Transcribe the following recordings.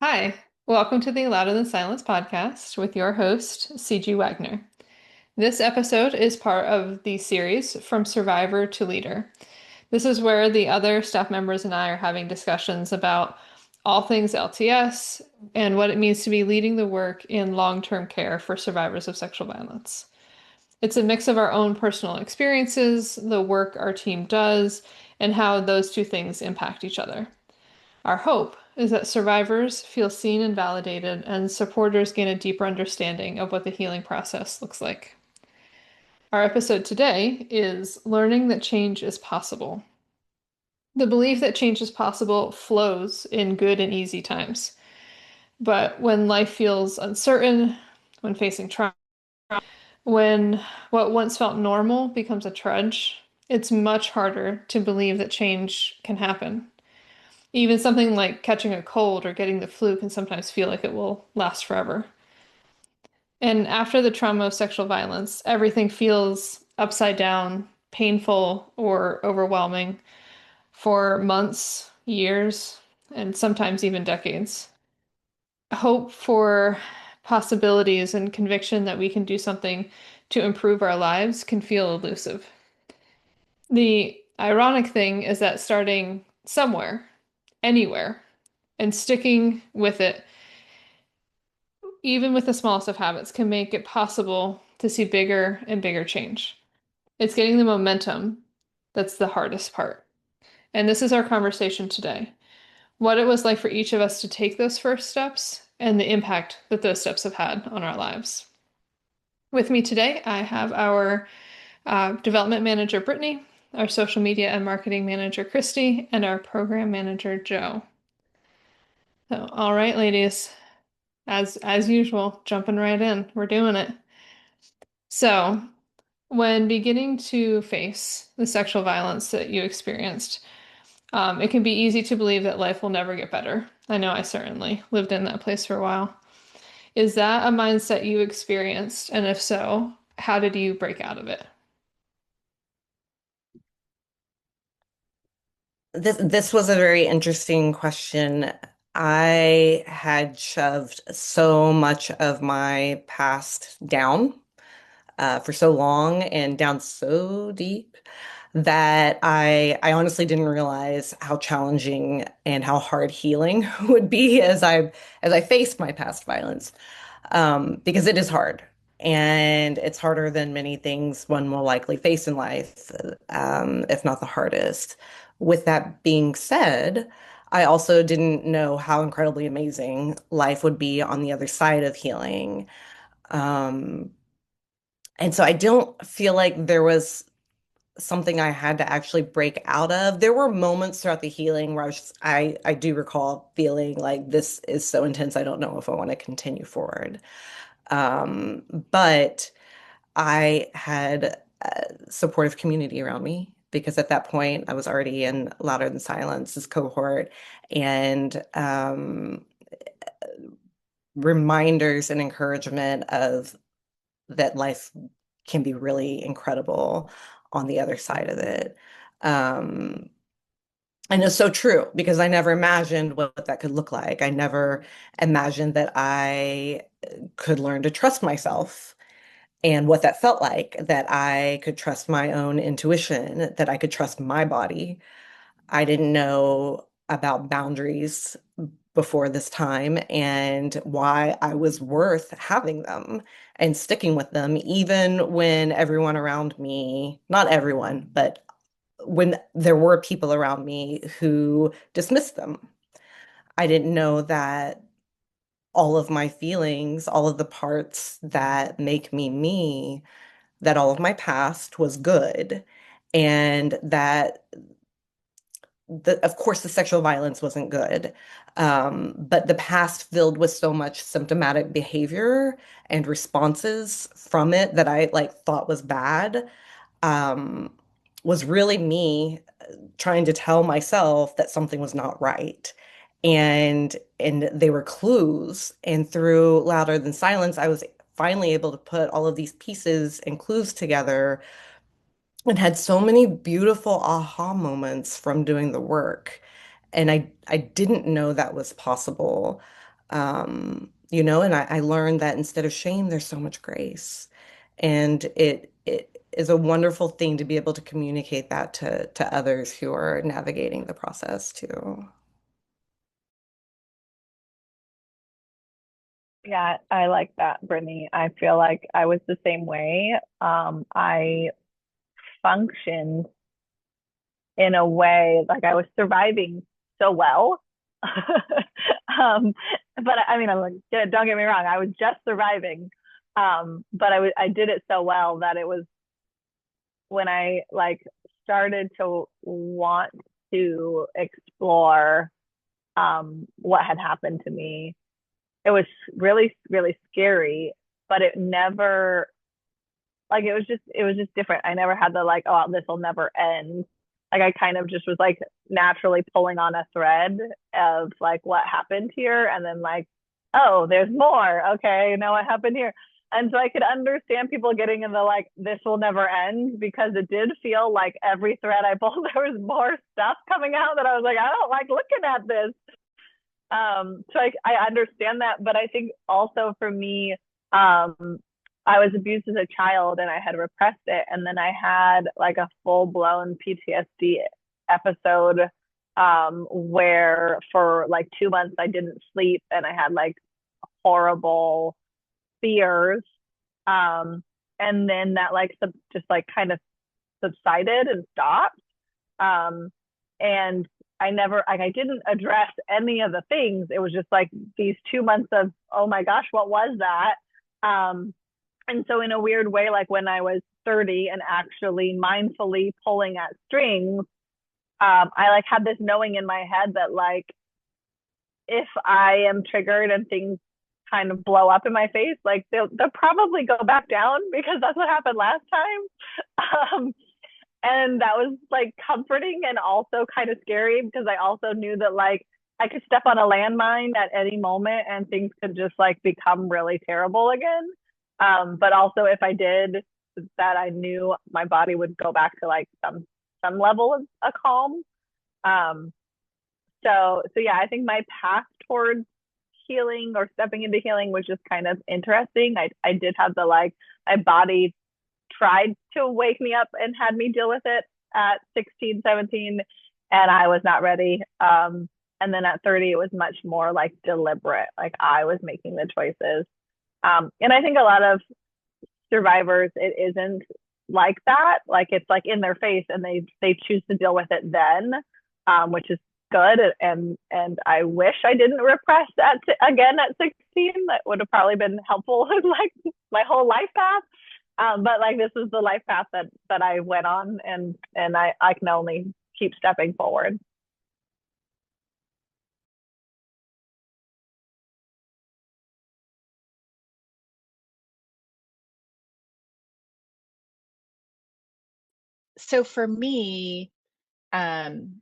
Hi, welcome to the Louder Than Silence podcast with your host, CG Wagner. This episode is part of the series From Survivor to Leader. This is where the other staff members and I are having discussions about all things LTS and what it means to be leading the work in long-term care for survivors of sexual violence. It's a mix of our own personal experiences, the work our team does, and how those two things impact each other. Our hope is that survivors feel seen and validated, and supporters gain a deeper understanding of what the healing process looks like. Our episode today is Learning that Change is Possible. The belief that change is possible flows in good and easy times. But when life feels uncertain, when facing trauma, when what once felt normal becomes a trudge, it's much harder to believe that change can happen. Even something like catching a cold or getting the flu can sometimes feel like it will last forever. And after the trauma of sexual violence, everything feels upside down, painful, or overwhelming for months, years, and sometimes even decades. Hope for possibilities and conviction that we can do something to improve our lives can feel elusive. The ironic thing is that starting somewhere, anywhere, and sticking with it, even with the smallest of habits, can make it possible to see bigger and bigger change. It's getting the momentum that's the hardest part. And this is our conversation today. What it was like for each of us to take those first steps and the impact that those steps have had on our lives. With me today, I have our development manager, Brittany, our social media and marketing manager, Christy, and our program manager, Joe. So, all right, ladies, as usual, jumping right in. We're doing it. So, when beginning to face the sexual violence that you experienced, it can be easy to believe that life will never get better. I know I certainly lived in that place for a while. Is that a mindset you experienced? And if so, how did you break out of it? This was a very interesting question. I had shoved so much of my past down for so long and down so deep that I honestly didn't realize how challenging and how hard healing would be as I faced my past violence. Because it is hard. And it's harder than many things one will likely face in life, if not the hardest. With that being said, I also didn't know how incredibly amazing life would be on the other side of healing. Um, and so I don't feel like there was something I had to actually break out of. There were moments throughout the healing where I do recall feeling like this is so intense, I don't know if I want to continue forward. But I had a supportive community around me because at that point I was already in Louder Than Silence's cohort, and reminders and encouragement of that life can be really incredible on the other side of it. Um, and it's so true because I never imagined what that could look like. I never imagined that I could learn to trust myself and what that felt like, that I could trust my own intuition, that I could trust my body. I didn't know about boundaries before this time and why I was worth having them and sticking with them, even when everyone around me, not everyone, but when there were people around me who dismissed them. I didn't know that all of my feelings, all of the parts that make me me, that all of my past was good, and that of course the sexual violence wasn't good, but the past filled with so much symptomatic behavior and responses from it that I like thought was bad, um, was really me trying to tell myself that something was not right. And they were clues. And through Louder Than Silence, I was finally able to put all of these pieces and clues together and had so many beautiful aha moments from doing the work. And I didn't know that was possible. And I learned that instead of shame, there's so much grace. And it is a wonderful thing to be able to communicate that to others who are navigating the process too. Yeah, I like that, Brittany. I feel like I was the same way. I functioned in a way like I was surviving so well. But I mean, I'm like, yeah, don't get me wrong, I was just surviving. But I did it so well that it was when I like started to want to explore what had happened to me. It was really, really scary, but it never like it was just different. I never had the like, oh, this will never end. Like I kind of just was like naturally pulling on a thread of like what happened here, and then like, oh, there's more. Okay, now what happened here? And so I could understand people getting in the like, this will never end, because it did feel like every thread I pulled, there was more stuff coming out that I was like, I don't like looking at this. So I understand that, but I think also for me, I was abused as a child and I had repressed it, and then I had like a full blown PTSD episode, where for like 2 months I didn't sleep and I had like horrible fears, um, and then that like just like kind of subsided and stopped. Um, and I never, like, I didn't address any of the things. It was just like these 2 months of, oh my gosh, what was that? And so, in a weird way, like when I was 30 and actually mindfully pulling at strings, I like had this knowing in my head that, like, if I am triggered and things kind of blow up in my face, like they'll probably go back down because that's what happened last time. And that was like comforting and also kind of scary, because I also knew that like I could step on a landmine at any moment and things could just like become really terrible again. But also if I did that, I knew my body would go back to like some level of a calm. Um, so yeah, I think my path towards healing or stepping into healing was just kind of interesting. I did have the like, my body tried to wake me up and had me deal with it at 16, 17, and I was not ready. And then at 30, it was much more like deliberate. Like I was making the choices. And I think a lot of survivors, it isn't like that. Like it's like in their face and they choose to deal with it then, which is good. And I wish I didn't repress again at 16. That would have probably been helpful in like my whole life path. But like this is the life path that I went on, and I can only keep stepping forward. So for me, um,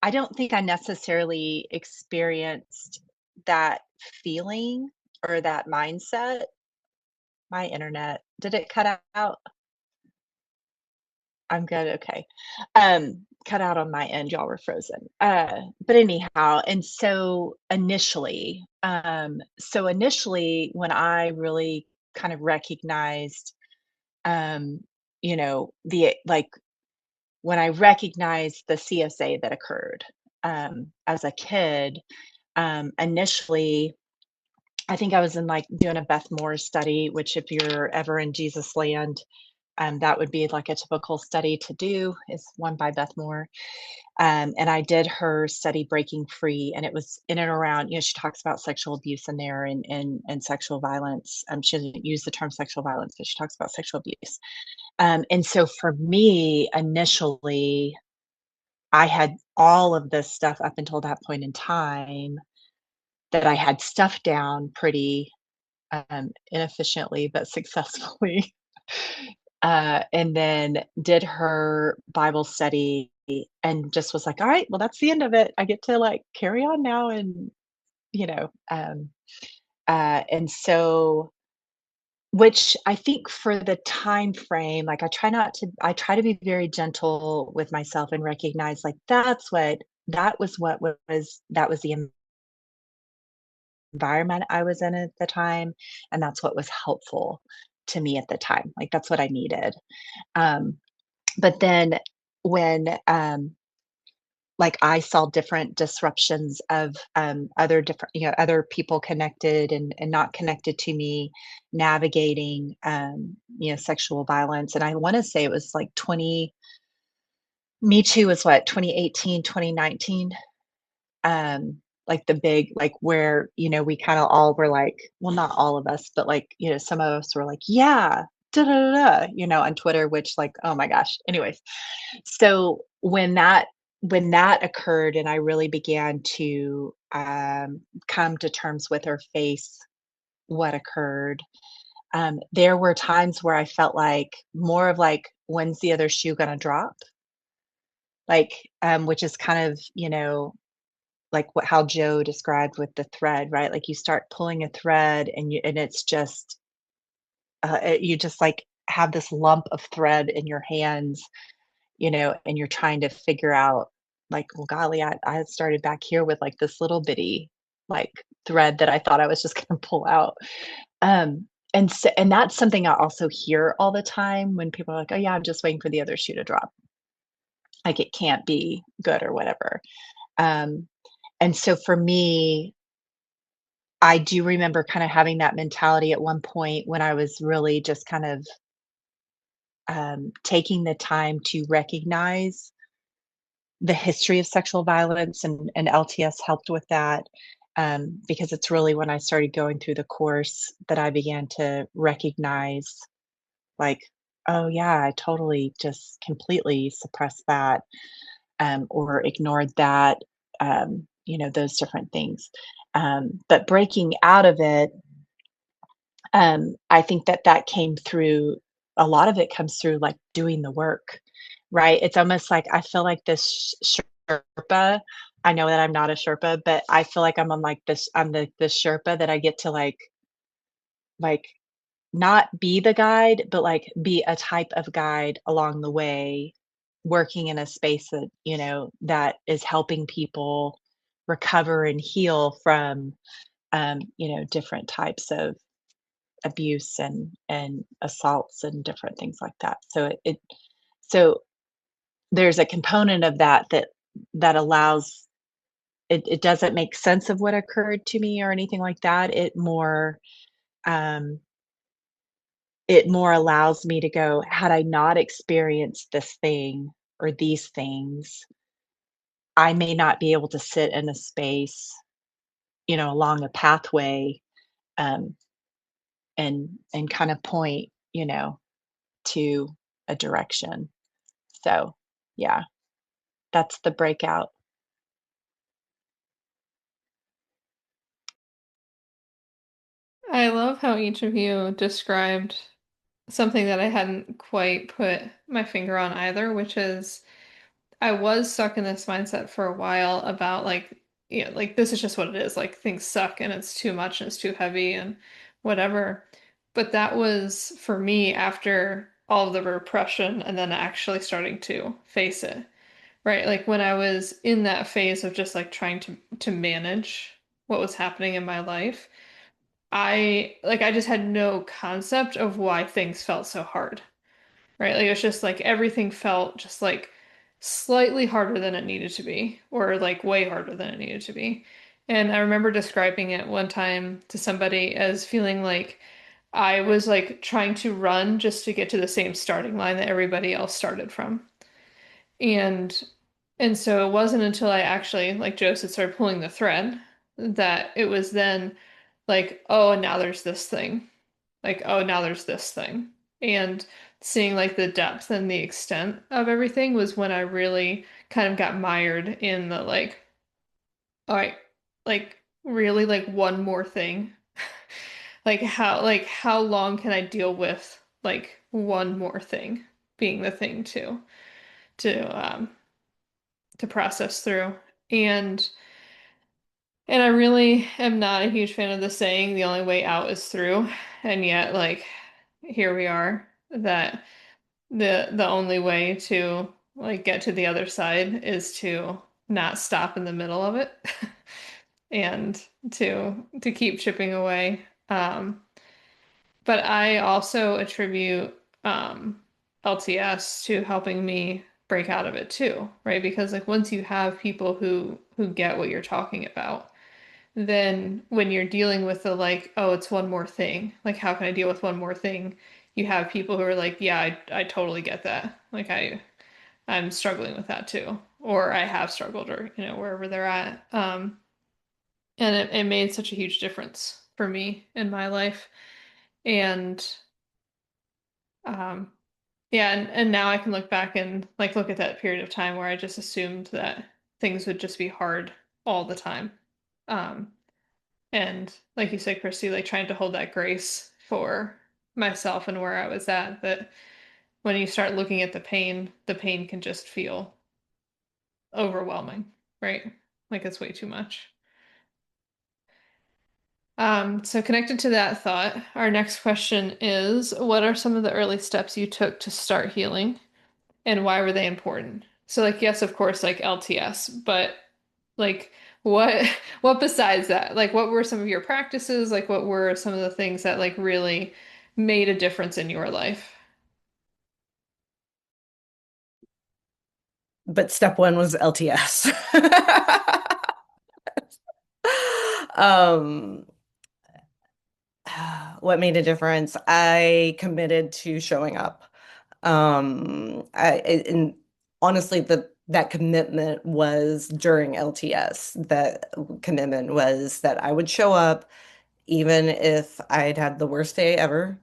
I don't think I necessarily experienced that feeling or that mindset. My internet, did it cut out? I'm good, okay. Cut out on my end, y'all were frozen. But anyhow, and so initially when I really kind of recognized, um, the like when I recognized the CSA that occurred, as a kid, initially, I think I was in like doing a Beth Moore study, which if you're ever in Jesus land, that would be like a typical study to do, is one by Beth Moore. And I did her study Breaking Free, and it was in and around, she talks about sexual abuse in there and sexual violence. She doesn't use the term sexual violence, but she talks about sexual abuse. And so for me, initially, I had all of this stuff up until that point in time that I had stuffed down pretty inefficiently but successfully. And then did her Bible study and just was like, all right, well, that's the end of it. I get to like carry on now. And, you know, um, and so, which I think for the time frame, like I try to be very gentle with myself and recognize like that was what was, that was the environment I was in at the time, and that's what was helpful to me at the time. Like, that's what I needed. Um, but then when, like, I saw different disruptions of, other different other people connected and not connected to me, navigating, sexual violence, and I wanna say it was, like, 20 Me Too was what, 2018, 2019. Like the big, like where, we kind of all were like, well, not all of us, but like, some of us were like, yeah, da da da, da, on Twitter, which like, oh my gosh. Anyways, so when that occurred and I really began to come to terms with or face what occurred, there were times where I felt like more of like, when's the other shoe gonna drop? Like, which is kind of, like what how Joe described with the thread, right? Like you start pulling a thread and it's just you just like have this lump of thread in your hands, and you're trying to figure out like, well, golly, I had started back here with like this little bitty like thread that I thought I was just gonna pull out. And that's something I also hear all the time when people are like, oh yeah, I'm just waiting for the other shoe to drop. Like it can't be good or whatever. Um, and so for me, I do remember kind of having that mentality at one point when I was really just kind of taking the time to recognize the history of sexual violence, and LTS helped with that, because it's really when I started going through the course that I began to recognize, like, oh, yeah, I totally just completely suppressed that, or ignored that, those different things. But breaking out of it, I think that came through a lot of it comes through, like, doing the work, right? It's almost like I feel like this Sherpa. I know that I'm not a Sherpa, but I feel like I'm the Sherpa that I get to, like, not be the guide, but, like, be a type of guide along the way, working in a space that, that is helping people recover and heal from, different types of abuse and assaults and different things like that. So there's a component of that allows it doesn't make sense of what occurred to me or anything like that. Um it more allows me to go, had I not experienced this thing or these things, I may not be able to sit in a space, along a pathway, um, and kind of point, to a direction. So, yeah, that's the breakout. I love how each of you described something that I hadn't quite put my finger on either, which is I was stuck in this mindset for a while about like, like this is just what it is. Like things suck and it's too much and it's too heavy and whatever. But that was for me after all of the repression and then actually starting to face it. Right? Like when I was in that phase of just like trying to manage what was happening in my life, I just had no concept of why things felt so hard. Right? Like it's just like everything felt just like slightly harder than it needed to be, or like way harder than it needed to be. And I remember describing it one time to somebody as feeling like I was like trying to run just to get to the same starting line that everybody else started from. And and so it wasn't until I actually, like Joe said, started pulling the thread that it was then like, oh, now there's this thing. Like, oh, now there's this thing. And seeing like the depth and the extent of everything was when I really kind of got mired in the like, all right, like really like one more thing. Like how long can I deal with like one more thing being the thing to to process through. And and I really am not a huge fan of the saying the only way out is through. And yet like here we are that the only way to like get to the other side is to not stop in the middle of it. and to keep chipping away. But I also attribute LTS to helping me break out of it too, right? Because like once you have people who get what you're talking about, then when you're dealing with the like, oh, it's one more thing, like how can I deal with one more thing? You have people who are like, yeah, I totally get that. Like I'm struggling with that too, or I have struggled, or wherever they're at. And it made such a huge difference for me in my life, and um, yeah, and now I can look back and like look at that period of time where I just assumed that things would just be hard all the time. Um, and like you said, Christy, like trying to hold that grace for myself and where I was at, that when you start looking at the pain can just feel overwhelming, right? Like it's way too much. So connected to that thought, our next question is, what are some of the early steps you took to start healing, and why were they important? So like, yes, of course, like LTS, but like what what besides that? Like what were some of your practices? Like what were some of the things that like really made a difference in your life? But step one was LTS. Um, what made a difference? I committed to showing up. And honestly, that commitment was during LTS. That commitment was that I would show up even if I'd had the worst day ever,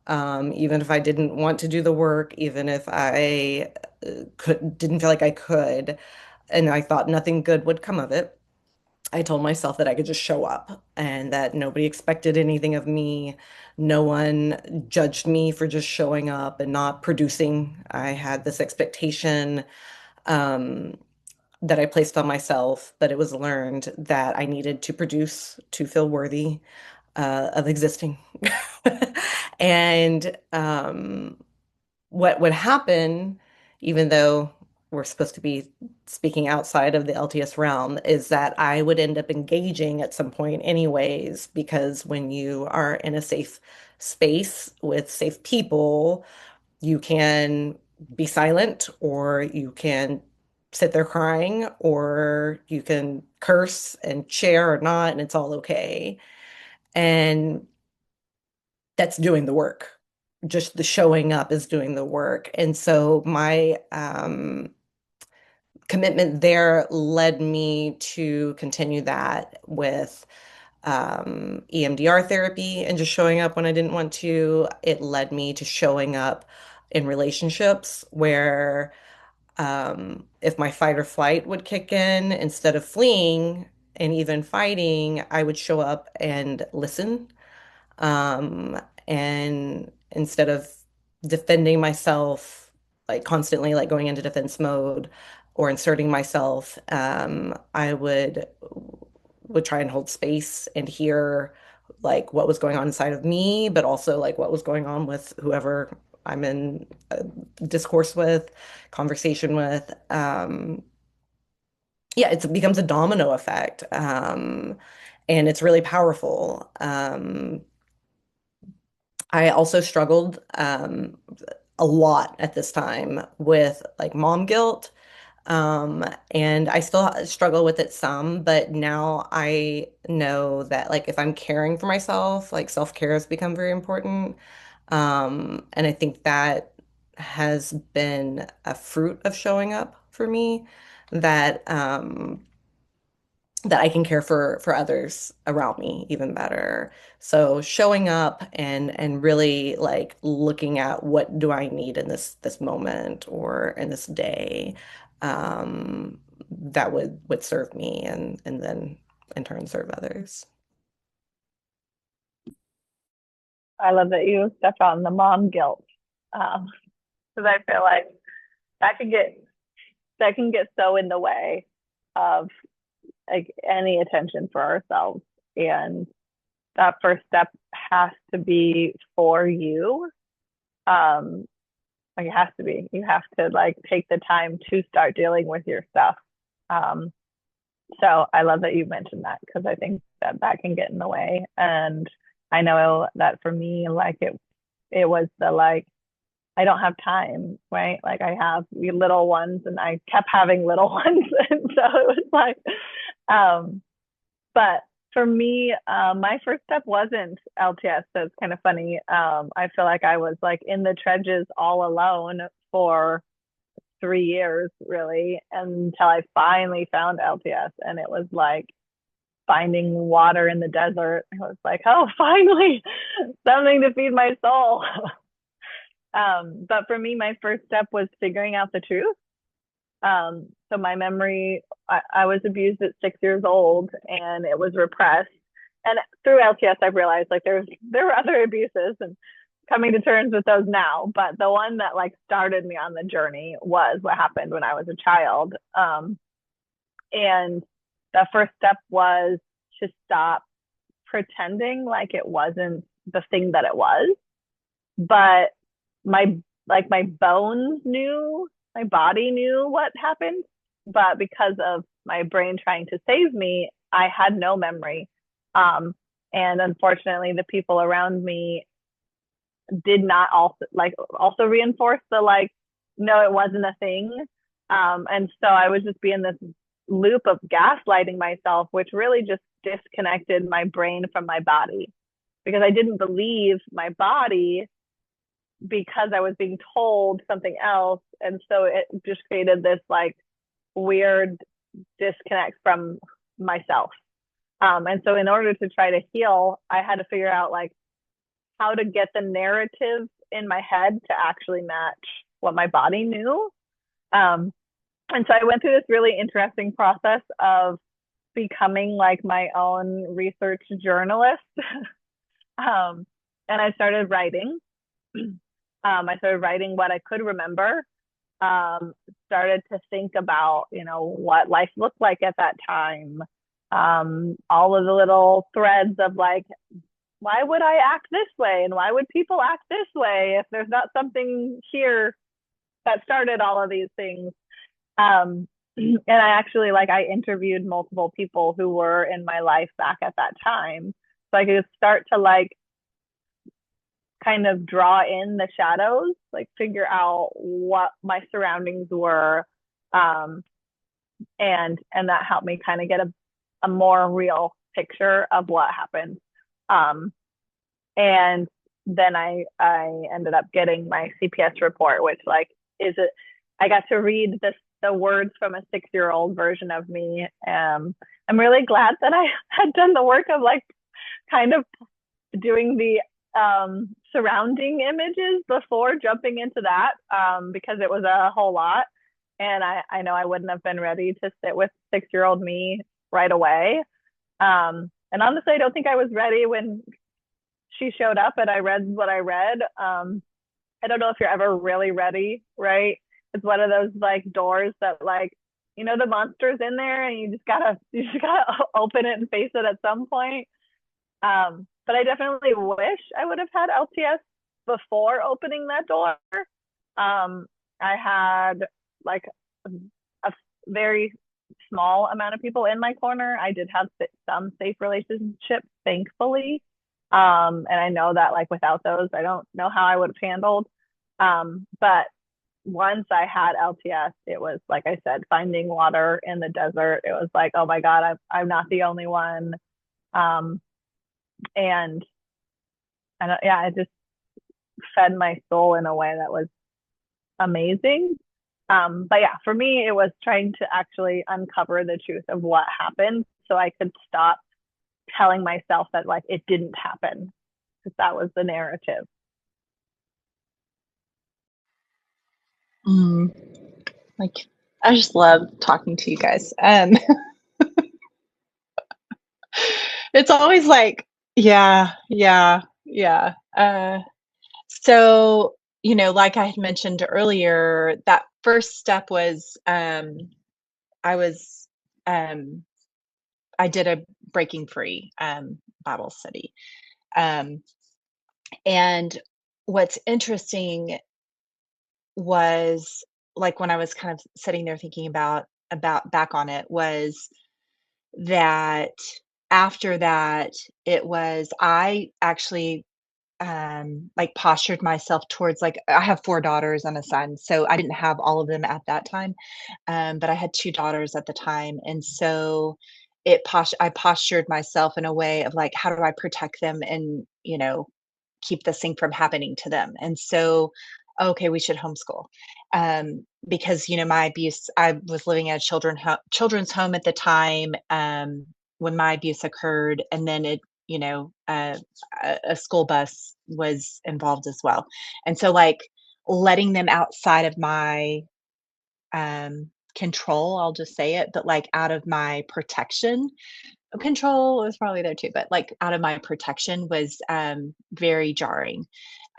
even if I didn't want to do the work, even if I didn't feel like I could, and I thought nothing good would come of it. I told myself that I could just show up and that nobody expected anything of me. No one judged me for just showing up and not producing. I had this expectation um, that I placed on myself, but it was learned that I needed to produce to feel worthy of existing. And what would happen, even though we're supposed to be speaking outside of the LTS realm, is that I would end up engaging at some point anyways, because when you are in a safe space with safe people, you can be silent or you can sit there crying or you can curse and share or not, and it's all okay. And that's doing the work. Just the showing up is doing the work. And so my commitment there led me to continue that with EMDR therapy and just showing up when I didn't want to. It led me to showing up in relationships where if my fight or flight would kick in, instead of fleeing and even fighting, I would show up and listen. And instead of defending myself, like constantly like going into defense mode or inserting myself, I would try and hold space and hear like what was going on inside of me, but also like what was going on with whoever I'm in discourse with, conversation with. Yeah, it becomes a domino effect. And it's really powerful. I also struggled a lot at this time with like mom guilt. And I still struggle with it some, but now I know that like if I'm caring for myself, like self-care has become very important. And I think that has been a fruit of showing up for me that that I can care for others around me even better. So showing up and really like looking at what do I need in this moment or in this day, that would serve me and then in turn serve others. I love that you stuck on the mom guilt, because I feel like that can get so in the way of like any attention for ourselves, and that first step has to be for you. Like it has to be. You have to like take the time to start dealing with your stuff. Um, So I love that you mentioned that, because I think that that can get in the way. And I know that for me, like it was the like, I don't have time, right? Like I have little ones, and I kept having little ones. And so it was like, um, but for me, my first step wasn't LTS. So it's kind of funny. I feel like I was like in the trenches all alone for 3 years, really, until I finally found LTS. And it was like finding water in the desert. I was like, oh, finally, something to feed my soul. But for me, my first step was figuring out the truth. So my memory, I was abused at 6 years old, and it was repressed. And through LTS, I've realized like there were other abuses, and coming to terms with those now. But the one that like started me on the journey was what happened when I was a child. And the first step was to stop pretending like it wasn't the thing that it was. But my bones knew, my body knew what happened, but because of my brain trying to save me, I had no memory. And unfortunately, the people around me did not also reinforce the like, no, it wasn't a thing. And so I was just being this loop of gaslighting myself, which really just disconnected my brain from my body, because I didn't believe my body, because I was being told something else. And so it just created this like weird disconnect from myself. And so in order to try to heal, I had to figure out like how to get the narrative in my head to actually match what my body knew. And so I went through this really interesting process of becoming like my own research journalist. And I started writing. I started writing what I could remember. Started to think about, what life looked like at that time. All of the little threads of like, why would I act this way? And why would people act this way if there's not something here that started all of these things? And I actually I interviewed multiple people who were in my life back at that time. So I could start to kind of draw in the shadows, like figure out what my surroundings were. And that helped me kind of get a more real picture of what happened. And then I ended up getting my CPS report, which I got to read the words from a 6-year-old version of me. I'm really glad that I had done the work of kind of doing the surrounding images before jumping into that, because it was a whole lot. And I know I wouldn't have been ready to sit with 6-year-old me right away. And honestly, I don't think I was ready when she showed up and I read what I read. I don't know if you're ever really ready, right? It's one of those doors that the monster's in there, and you just gotta open it and face it at some point. But I definitely wish I would have had LTS before opening that door. I had a very small amount of people in my corner. I did have some safe relationships, thankfully. And I know that without those, I don't know how I would have handled. But once I had LTS, it was, like I said, finding water in the desert. It was like, oh my God, I'm not the only one. And it just fed my soul in a way that was amazing. But yeah, for me, it was trying to actually uncover the truth of what happened so I could stop telling myself that it didn't happen, because that was the narrative. I just love talking to you guys. It's always yeah. So, like I had mentioned earlier, that first step was I did a Breaking Free Bible study. And what's interesting was when I was kind of sitting there thinking about back on it, was that after that, I actually like postured myself towards like I have 4 daughters and a son, so I didn't have all of them at that time, but I had 2 daughters at the time, and so I postured myself in a way of like, how do I protect them and, keep this thing from happening to them? And so, okay, we should homeschool, because my abuse. I was living at a children's home at the time, when my abuse occurred, and then a school bus was involved as well. And so, like, letting them outside of my, control, I'll just say it, but, like, out of my protection. Control was probably there too, but, like, out of my protection was, very jarring.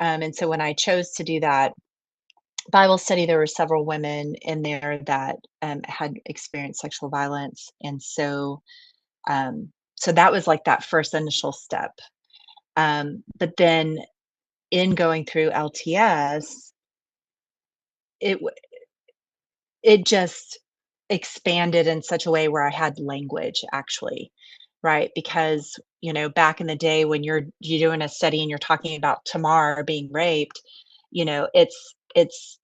And so when I chose to do that Bible study, there were several women in there that, had experienced sexual violence, and so that was, like, that first initial step. But then in going through LTS, it w it just expanded in such a way where I had language actually, right? Because, back in the day when you're doing a study and you're talking about Tamar being raped, it's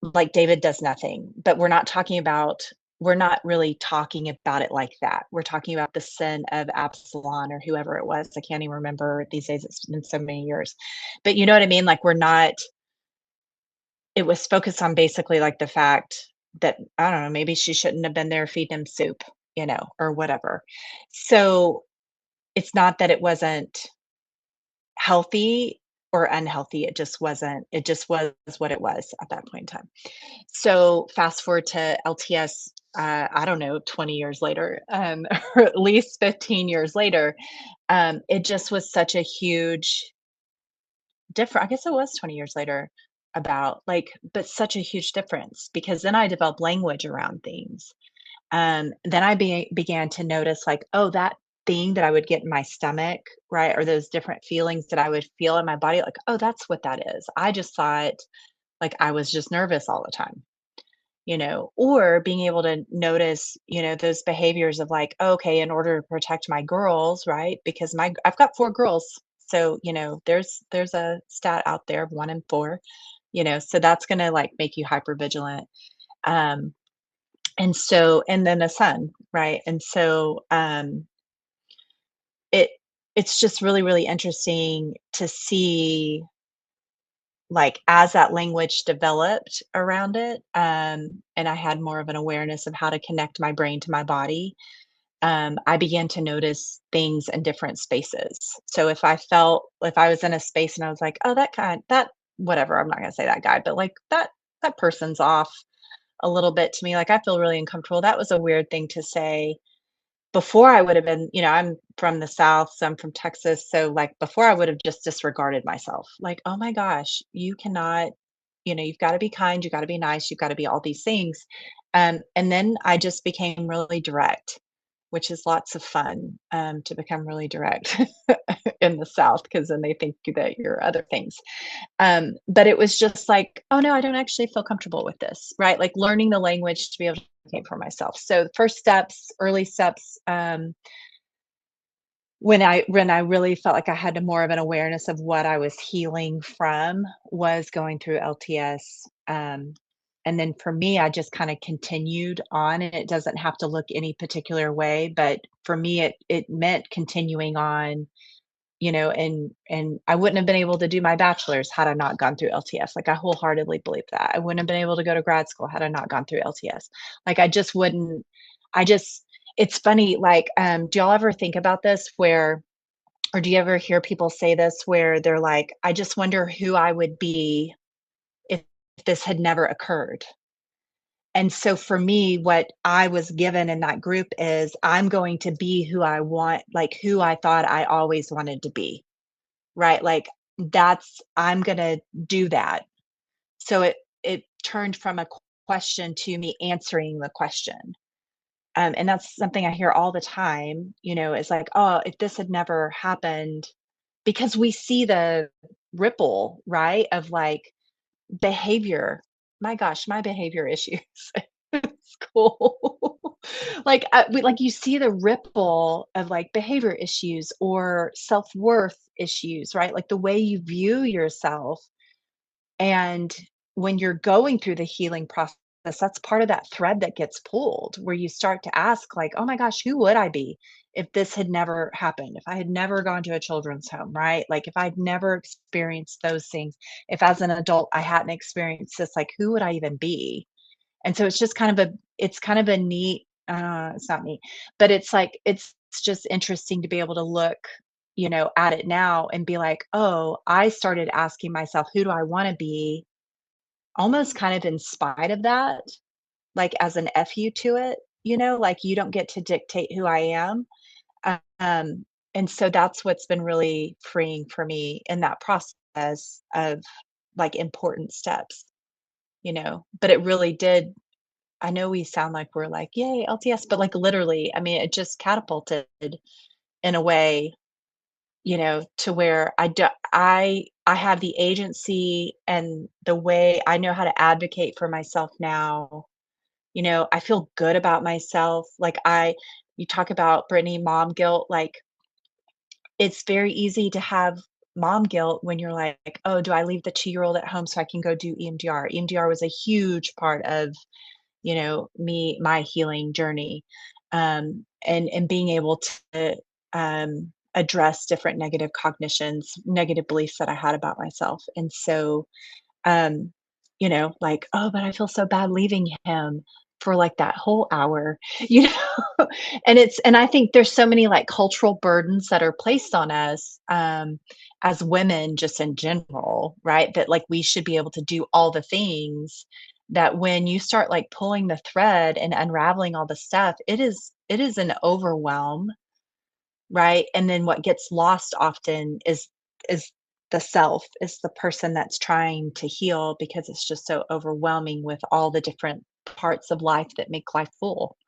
like David does nothing, but we're not really talking about it like that. We're talking about the sin of Absalom or whoever it was. I can't even remember these days. It's been so many years. But you know what I mean? Like, we're not it was focused on basically like the fact that, I don't know, maybe she shouldn't have been there feeding him soup, or whatever. So it's not that it wasn't healthy or unhealthy. It just was what it was at that point in time. So fast forward to LTS, I don't know, 20 years later, or at least 15 years later, it just was such a huge different I guess it was 20 years later, about like, but such a huge difference because then I developed language around things. Then I began to notice like, oh, that thing that I would get in my stomach, right? Or those different feelings that I would feel in my body, like, oh, that's what that is. I just thought like I was just nervous all the time, or being able to notice, those behaviors of like, okay, in order to protect my girls, right? Because I've got 4 girls. So, there's a stat out there of 1 in 4, so that's gonna like make you hyper vigilant. Um, and then a son, right? And so it it's just really, really interesting to see like as that language developed around it, and I had more of an awareness of how to connect my brain to my body, I began to notice things in different spaces. So if I was in a space and I was like, oh, that whatever, I'm not gonna say that guy, but like that person's off a little bit to me, like I feel really uncomfortable. That was a weird thing to say. Before I would have been, I'm from the South, so I'm from Texas, so, like, before I would have just disregarded myself, like, "Oh my gosh, you cannot, you've gotta be kind, you gotta be nice, you've gotta be all these things." And then I just became really direct, which is lots of fun, to become really direct in the South, because then they think that you're other things. But it was just like, "Oh, no, I don't actually feel comfortable with this," right? Like, learning the language to be able to advocate for myself. So, the first steps, early steps, when I really felt like I had more of an awareness of what I was healing from was going through LTS, and then for me, I just kinda continued on, and it doesn't have to look any particular way, but for me, it meant continuing on, and I wouldn't have been able to do my bachelor's had I not gone through LTS. Like, I wholeheartedly believe that. I wouldn't have been able to go to grad school had I not gone through LTS. Like, I just wouldn't I just it's funny, like, do y'all ever think about this where or do you ever hear people say this where they're like, "I just wonder who I would be if this had never occurred." And so for me, what I was given in that group is I'm going to be who I want, like, who I thought I always wanted to be. Right? Like, I'm gonna do that. So it turned from a question to me answering the question. And that's something I hear all the time, it's like, "Oh, if this had never happened," because we see the ripple, right, of, like, behavior. My gosh, my behavior issues. It's cool. Like you see the ripple of like behavior issues or self-worth issues, right? Like the way you view yourself. And when you're going through the healing process, that's part of that thread that gets pulled, where you start to ask, like, oh my gosh, who would I be if this had never happened? If I had never gone to a children's home, right? Like, if I'd never experienced those things, if as an adult I hadn't experienced this, like, who would I even be? And so it's just kind of a neat, it's not neat, but it's like, it's just interesting to be able to look, at it now and be like, oh, I started asking myself, who do I want to be? Almost kind of in spite of that, like as an FU to it, like you don't get to dictate who I am. Um, and so that's what's been really freeing for me in that process of like important steps, but it really did. I know we sound like we're like, yay, LTS, but like literally, I mean, it just catapulted in a way, to where I have the agency and the way I know how to advocate for myself now. I feel good about myself. Like you talk about Brittany, mom guilt, like it's very easy to have mom guilt when you're like, oh, do I leave the 2-year-old at home so I can go do EMDR? EMDR was a huge part of my healing journey, and being able to address different negative cognitions, negative beliefs that I had about myself. And so, um, like, oh, but I feel so bad leaving him for like that whole hour, you know, and I think there's so many like cultural burdens that are placed on us, as women, just in general, right? That like we should be able to do all the things that when you start like pulling the thread and unraveling all the stuff, it is an overwhelm, right? And then what gets lost often is the self, is the person that's trying to heal because it's just so overwhelming with all the different parts of life that make life full.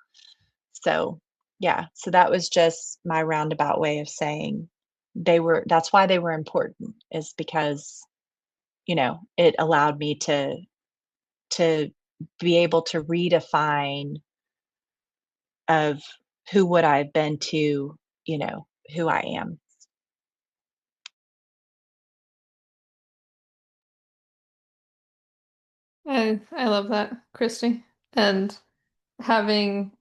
So, yeah, so that was just my roundabout way of saying that's why they were important, is because, it allowed me to be able to redefine of who would I have been to, who I am. I love that, Christy. And having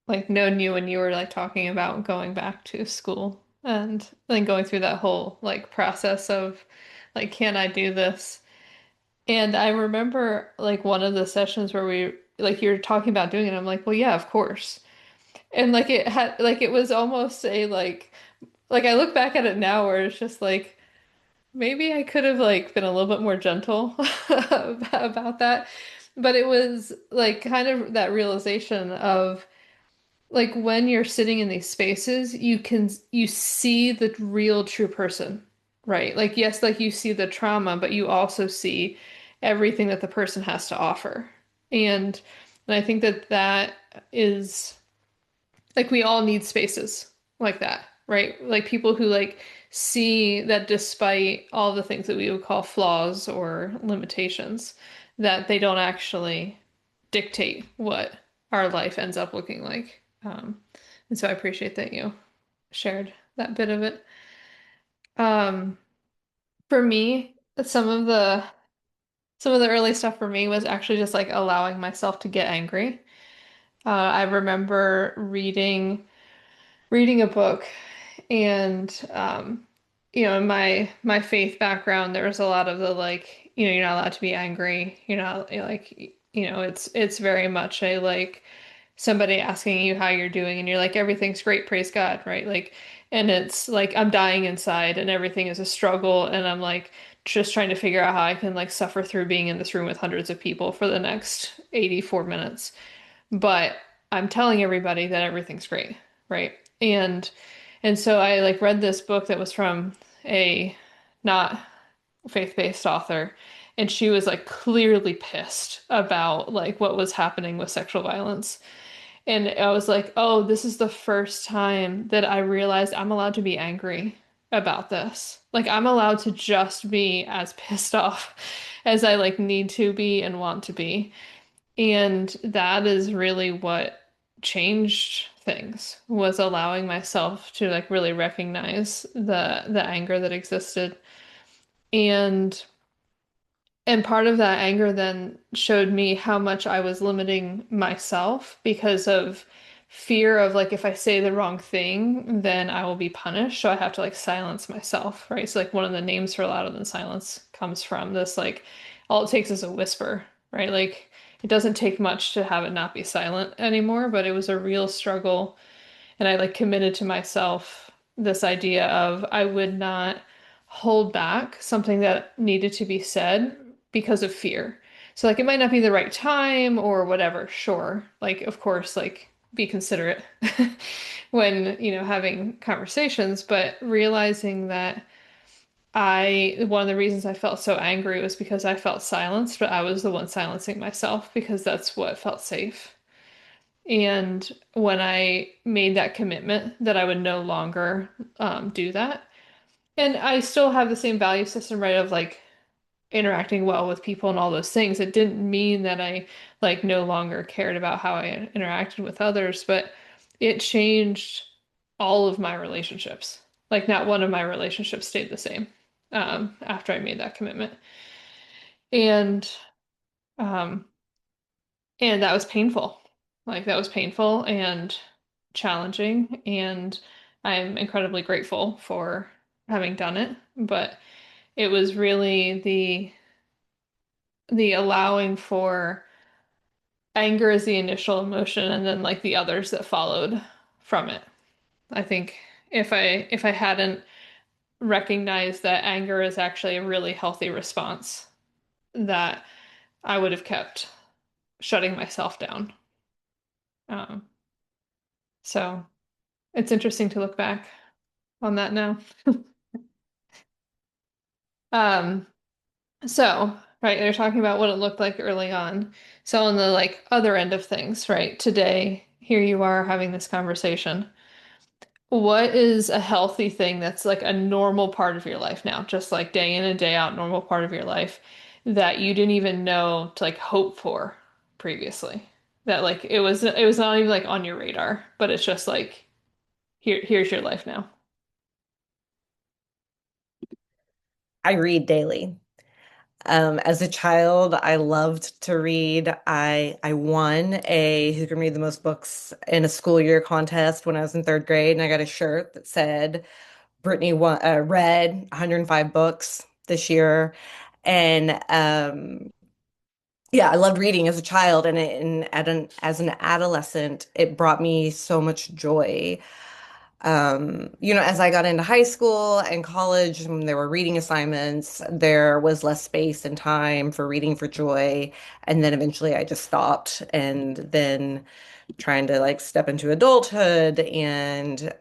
like known you when you were like talking about going back to school and then going through that whole like process of like, can I do this? And I remember like one of the sessions where we like you're talking about doing it. I'm like, well, yeah, of course. And like it had like it was almost a like I look back at it now where it's just like maybe I could have like been a little bit more gentle about that. But it was like kind of that realization of like when you're sitting in these spaces, you see the real true person, right? Like yes, like you see the trauma, but you also see everything that the person has to offer. And I think that that is like we all need spaces like that, right? Like people who like see that despite all the things that we would call flaws or limitations, that they don't actually dictate what our life ends up looking like. And so I appreciate that you shared that bit of it. Um, for me, some of the early stuff for me was actually just like allowing myself to get angry. I remember reading a book and in my faith background there was a lot of the like you're not allowed to be angry, like it's very much a like somebody asking you how you're doing and you're like everything's great, praise God, right? Like and it's like I'm dying inside and everything is a struggle and I'm like just trying to figure out how I can like suffer through being in this room with hundreds of people for the next 84 minutes, but I'm telling everybody that everything's great, right? And so I like read this book that was from a not faith-based author, and she was like clearly pissed about like what was happening with sexual violence. And I was like, "Oh, this is the first time that I realized I'm allowed to be angry about this. Like I'm allowed to just be as pissed off as I like need to be and want to be." And that is really what changed things was allowing myself to like really recognize the anger that existed. And part of that anger then showed me how much I was limiting myself because of fear of like if I say the wrong thing, then I will be punished. So I have to like silence myself, right? So like one of the names for louder than silence comes from this like all it takes is a whisper, right? Like it doesn't take much to have it not be silent anymore, but it was a real struggle. And I like committed to myself this idea of I would not hold back something that needed to be said because of fear. So like it might not be the right time or whatever, sure. Like of course, like be considerate when, having conversations, but realizing that one of the reasons I felt so angry was because I felt silenced, but I was the one silencing myself because that's what felt safe. And when I made that commitment that I would no longer do that, and I still have the same value system, right, of like interacting well with people and all those things. It didn't mean that I like no longer cared about how I interacted with others, but it changed all of my relationships. Like not one of my relationships stayed the same after I made that commitment. And um, and that was painful. Like that was painful and challenging, and I'm incredibly grateful for having done it. But it was really the allowing for anger as the initial emotion and then like the others that followed from it. I think if I hadn't recognized that anger is actually a really healthy response, that I would have kept shutting myself down. Um, so it's interesting to look back on that now. Um, so, right, they're talking about what it looked like early on. So on the like other end of things, right, today, here you are having this conversation. What is a healthy thing that's like a normal part of your life now, just like day in and day out, normal part of your life that you didn't even know to like hope for previously? That like it was not even like on your radar, but it's just like here's your life now. I read daily. As a child, I loved to read. I won a Who Can Read the Most Books in a school year contest when I was in third grade, and I got a shirt that said Brittany read 105 books this year. And yeah, I loved reading as a child, and as an adolescent, it brought me so much joy. As I got into high school and college, when there were reading assignments, there was less space and time for reading for joy. And then eventually I just stopped. And then trying to like step into adulthood and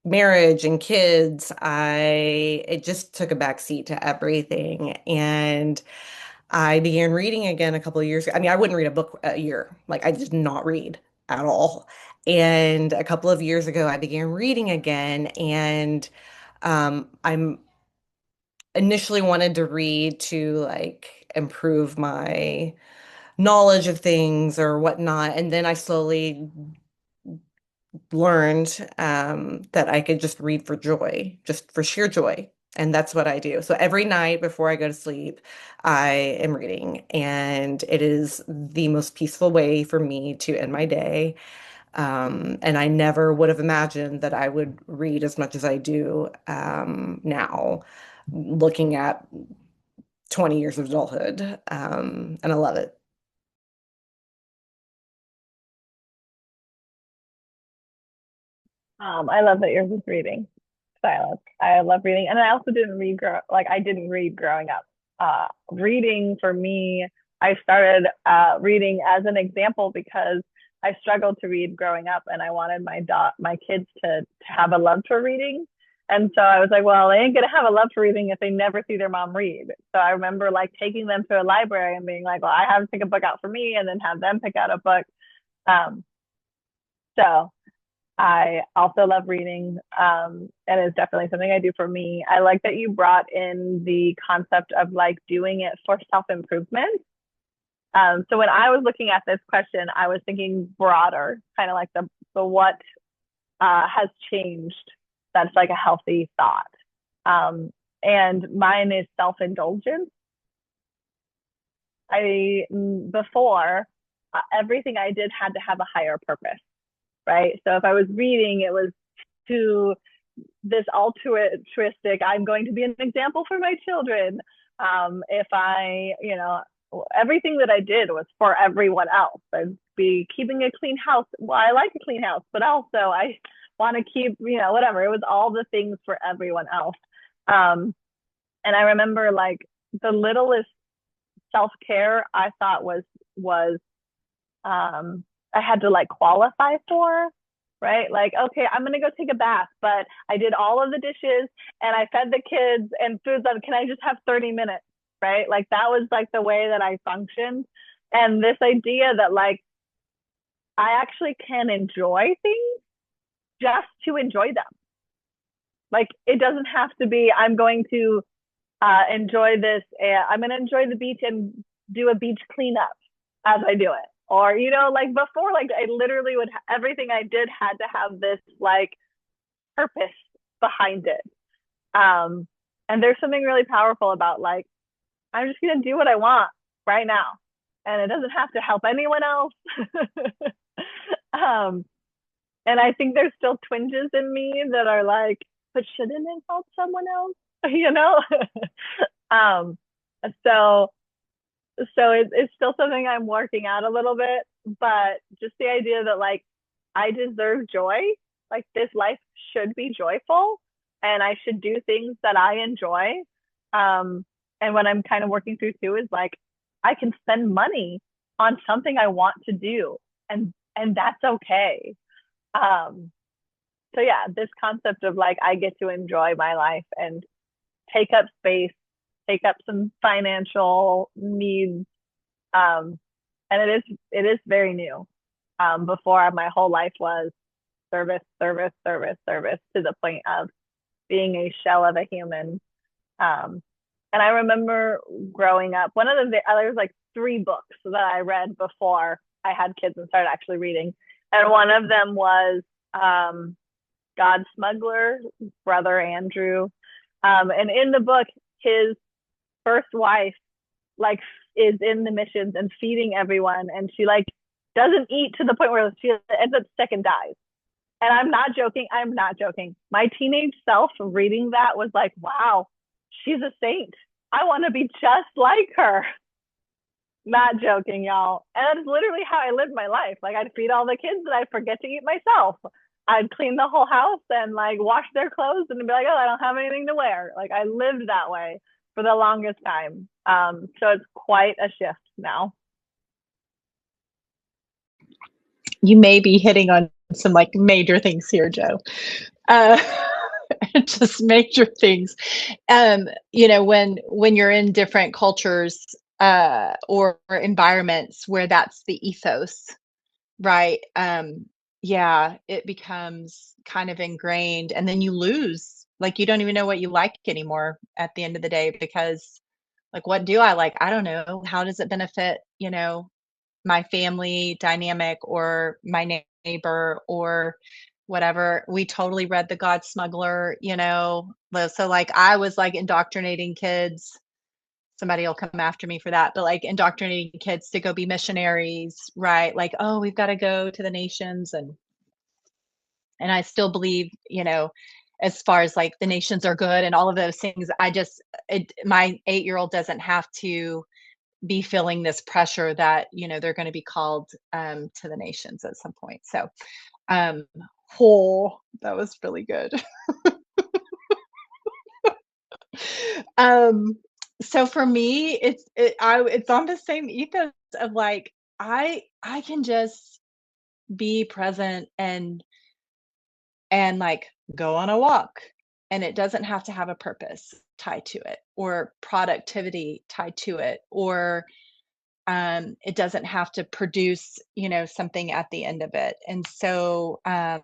marriage and kids, it just took a back seat to everything. And I began reading again a couple of years ago. I mean, I wouldn't read a book a year. Like I did not read at all. And a couple of years ago, I began reading again, and I'm initially wanted to read to like improve my knowledge of things or whatnot. And then I slowly learned that I could just read for joy, just for sheer joy. And that's what I do. So every night before I go to sleep, I am reading, and it is the most peaceful way for me to end my day. And I never would have imagined that I would read as much as I do now, looking at 20 years of adulthood. And I love it. I love that yours is reading silence. I love reading, and I also didn't read I didn't read growing up. Reading for me, I started reading as an example because I struggled to read growing up, and I wanted my kids to have a love for reading. And so I was like, well, they ain't gonna have a love for reading if they never see their mom read. So I remember like taking them to a library and being like, well, I have to pick a book out for me, and then have them pick out a book. Um, so I also love reading, and it's definitely something I do for me. I like that you brought in the concept of like doing it for self-improvement. So when I was looking at this question, I was thinking broader, kind of like the what has changed that's like a healthy thought. And mine is self-indulgence. Before, everything I did had to have a higher purpose, right? So if I was reading, it was to this altruistic, I'm going to be an example for my children. If I, everything that I did was for everyone else. I'd be keeping a clean house. Well, I like a clean house, but also I want to keep, whatever. It was all the things for everyone else. And I remember like the littlest self-care I thought was I had to like qualify for, right? Like, okay, I'm gonna go take a bath, but I did all of the dishes and I fed the kids and food's on. Can I just have 30 minutes, right? Like that was like the way that I functioned. And this idea that like I actually can enjoy things just to enjoy them. Like it doesn't have to be I'm going to enjoy this. I'm going to enjoy the beach and do a beach cleanup as I do it. Or, like before, like I literally would, everything I did had to have this like purpose behind it. And there's something really powerful about like, I'm just going to do what I want right now. And it doesn't have to help anyone else. And I think there's still twinges in me that are like, but shouldn't it help someone else? So it's still something I'm working out a little bit, but just the idea that like I deserve joy, like this life should be joyful and I should do things that I enjoy. And what I'm kind of working through too is like I can spend money on something I want to do and that's okay. So yeah, this concept of like I get to enjoy my life and take up space, take up some financial needs. And it is very new. Before my whole life was service, service, service, service to the point of being a shell of a human. And I remember growing up, there was like 3 books that I read before I had kids and started actually reading. And one of them was God Smuggler, Brother Andrew. And in the book, his first wife like is in the missions and feeding everyone, and she like doesn't eat to the point where she ends up sick and dies. And I'm not joking. My teenage self reading that was like, wow, she's a saint. I want to be just like her. Not joking, y'all. And that's literally how I lived my life. Like I'd feed all the kids and I'd forget to eat myself. I'd clean the whole house and like wash their clothes and be like, oh, I don't have anything to wear. Like I lived that way for the longest time. So it's quite a shift now. You may be hitting on some like major things here, Joe. Just major things. When you're in different cultures or environments where that's the ethos, right? Yeah, it becomes kind of ingrained, and then you lose, like you don't even know what you like anymore at the end of the day, because like what do I like? I don't know. How does it benefit, my family dynamic or my neighbor or whatever? We totally read The God Smuggler, so like I was like indoctrinating kids. Somebody will come after me for that, but like indoctrinating kids to go be missionaries, right? Like, oh, we've got to go to the nations. And I still believe, as far as like the nations are good and all of those things, my 8-year-old doesn't have to be feeling this pressure that, they're going to be called to the nations at some point. So, that was really good. So for me, it's on the same ethos of like I can just be present and like go on a walk, and it doesn't have to have a purpose tied to it or productivity tied to it, or it doesn't have to produce, something at the end of it. And so by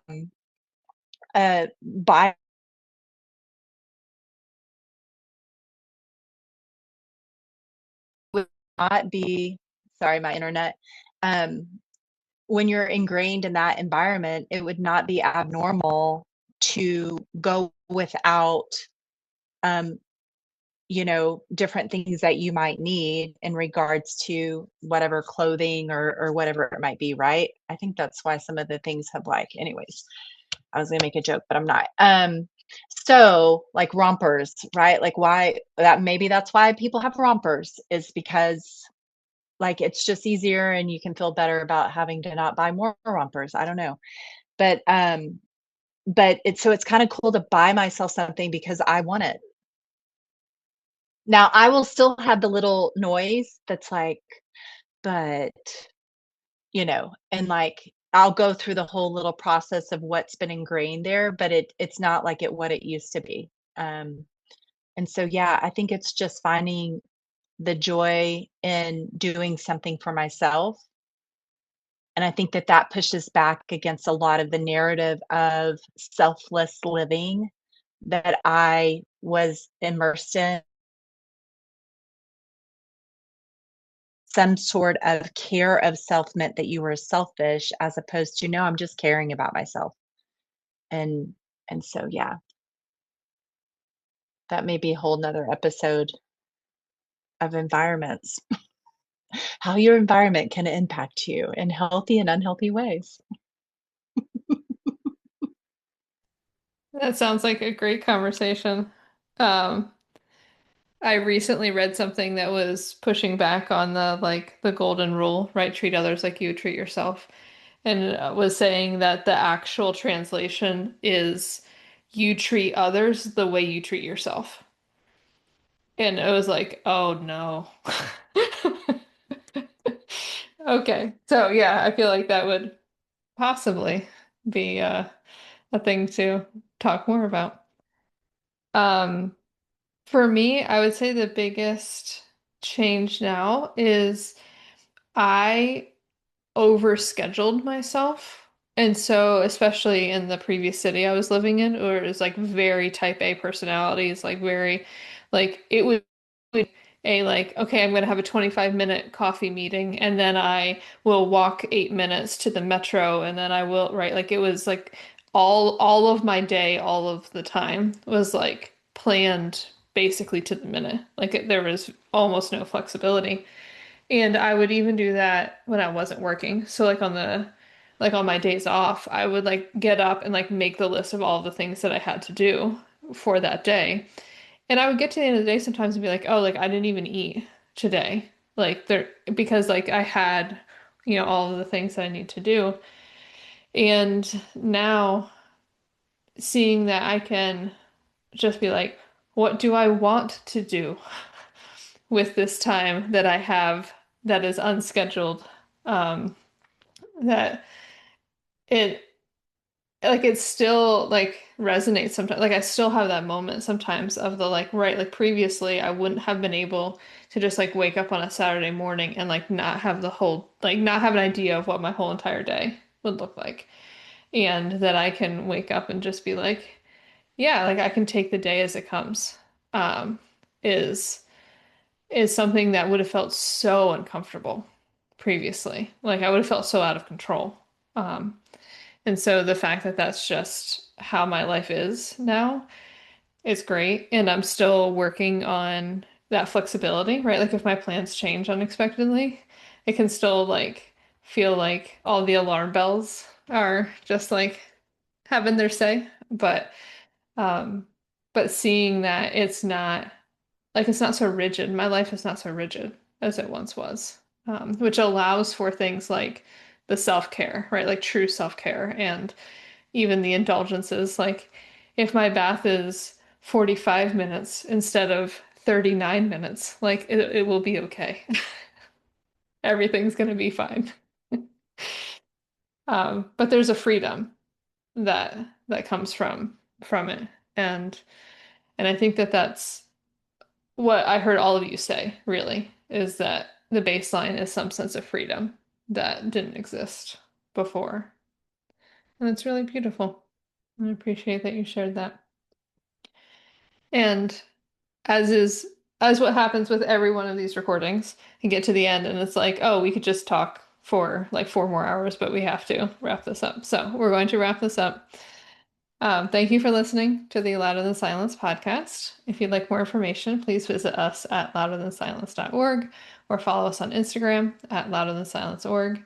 would not be sorry, my internet. Um, when you're ingrained in that environment, it would not be abnormal to go without, um, different things that you might need in regards to whatever clothing or whatever it might be, right? I think that's why some of the things have anyways, I was gonna make a joke, but I'm not. So like rompers, right? Like why that maybe that's why people have rompers is because like it's just easier and you can feel better about having to not buy more rompers. I don't know. But it's kind of cool to buy myself something because I want it. Now I will still have the little noise that's like, but and like I'll go through the whole little process of what's been ingrained there, but it's not like what it used to be. Um, and so yeah, I think it's just finding the joy in doing something for myself. And I think that that pushes back against a lot of the narrative of selfless living that I was immersed in. Some sort of care of self meant that you were selfish as opposed to, no, I'm just caring about myself. And and so yeah, that may be a whole nother episode of environments, how your environment can impact you in healthy and unhealthy ways. That sounds like a great conversation. Um, I recently read something that was pushing back on the golden rule, right? Treat others like you would treat yourself. And was saying that the actual translation is you treat others the way you treat yourself. And it was like, oh no. Okay. So yeah, I feel like that would possibly be a thing to talk more about. Um, for me, I would say the biggest change now is I overscheduled myself. And so, especially in the previous city I was living in, where it was like very type A personalities, like very, like it would a like, okay, I'm gonna have a 25-minute coffee meeting, and then I will walk 8 minutes to the metro, and then I will, right? Like it was like all of my day, all of the time was like planned basically to the minute. Like there was almost no flexibility. And I would even do that when I wasn't working. So like on my days off, I would like get up and like make the list of all the things that I had to do for that day. And I would get to the end of the day sometimes and be like, "Oh, like I didn't even eat today." Like there because like I had, all of the things that I need to do. And now seeing that I can just be like, "What do I want to do with this time that I have that is unscheduled?" Um, that it like it still like resonates sometimes. Like I still have that moment sometimes of the like, right, like previously I wouldn't have been able to just like wake up on a Saturday morning and like not have the whole like not have an idea of what my whole entire day would look like. And that I can wake up and just be like, yeah, like I can take the day as it comes. Um, is is something that would have felt so uncomfortable previously. Like I would have felt so out of control. Um, and so the fact that that's just how my life is now is great. And I'm still working on that flexibility, right? Like if my plans change unexpectedly, it can still like feel like all the alarm bells are just like having their say. Um, but seeing that it's not so rigid. My life is not so rigid as it once was, which allows for things like the self-care, right? Like true self-care and even the indulgences. Like if my bath is 45 minutes instead of 39 minutes, like it will be okay. Everything's going to be fine. But there's a freedom that that comes from it. And and I think that that's what I heard all of you say, really, is that the baseline is some sense of freedom that didn't exist before. And it's really beautiful. I appreciate that you shared that. And as is as what happens with every one of these recordings, and get to the end and it's like, oh, we could just talk for like 4 more hours, but we have to wrap this up. So we're going to wrap this up. Thank you for listening to the Louder Than Silence podcast. If you'd like more information, please visit us at louderthansilence.org or follow us on Instagram at louderthansilence.org.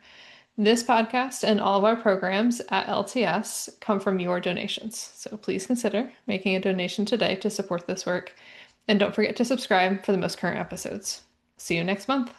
This podcast and all of our programs at LTS come from your donations. So please consider making a donation today to support this work. And don't forget to subscribe for the most current episodes. See you next month.